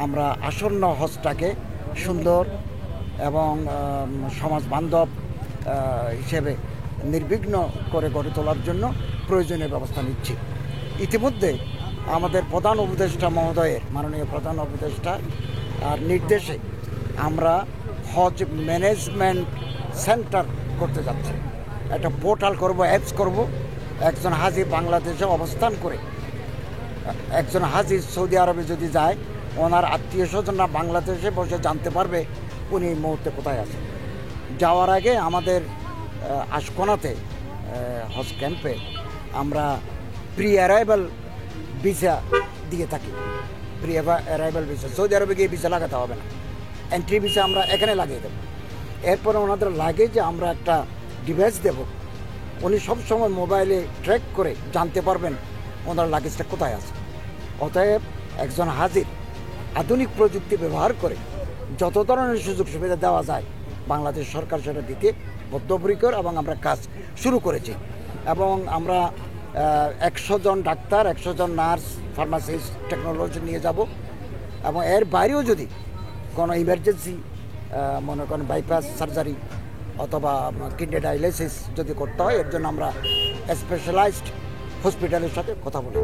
আমরা আসন্ন হজটাকে সুন্দর এবং সমাজ বান্ধব হিসেবে নির্বিঘ্ন করে গড়ে তোলার জন্য প্রয়োজনীয় ব্যবস্থা নিচ্ছি। ইতিমধ্যে আমাদের প্রধান উপদেষ্টা মহোদয়ের মাননীয় প্রধান উপদেষ্টা নির্দেশে আমরা হজ ম্যানেজমেন্ট সেন্টার করতে যাচ্ছি। একটা পোর্টাল করব, অ্যাপস করব। একজন হাজি বাংলাদেশে অবস্থান করে একজন হাজি সৌদি আরবে যদি যায়, ওনার আত্মীয় স্বজনরা বাংলাদেশে বসে জানতে পারবে উনি এই মুহূর্তে কোথায় আছেন। যাওয়ার আগে আমাদের আশকোনাতে হজ ক্যাম্পে আমরা প্রি অ্যারাইভাল ভিসা দিয়ে থাকি। প্রি অ্যারাইভাল ভিসা, সৌদি আরবে গিয়ে ভিসা লাগাতে হবে না, এন্ট্রি ভিসা আমরা এখানে লাগিয়ে দেবো। এরপরে ওনাদের লাগেজে আমরা একটা ডিভাইস দেব, উনি সবসময় মোবাইলে ট্র্যাক করে জানতে পারবেন ওনার লাগেজটা কোথায় আছে। অতএব একজন হাজির আধুনিক প্রযুক্তি ব্যবহার করে যত ধরনের সুযোগ সুবিধা দেওয়া যায় বাংলাদেশ সরকার সেটা দিতে বদ্ধপরিকর এবং আমরা কাজ শুরু করেছি। এবং আমরা 100 জন ডাক্তার, 100 জন নার্স, ফার্মাসিস্ট, টেকনোলজি নিয়ে যাব। এবং এর বাইরেও যদি কোনো ইমার্জেন্সি মনে করেন বাইপাস সার্জারি অথবা কিডনি ডায়ালিসিস যদি করতে হয়, এর জন্য আমরা স্পেশালাইজড হসপিটালের সাথে কথা বলি।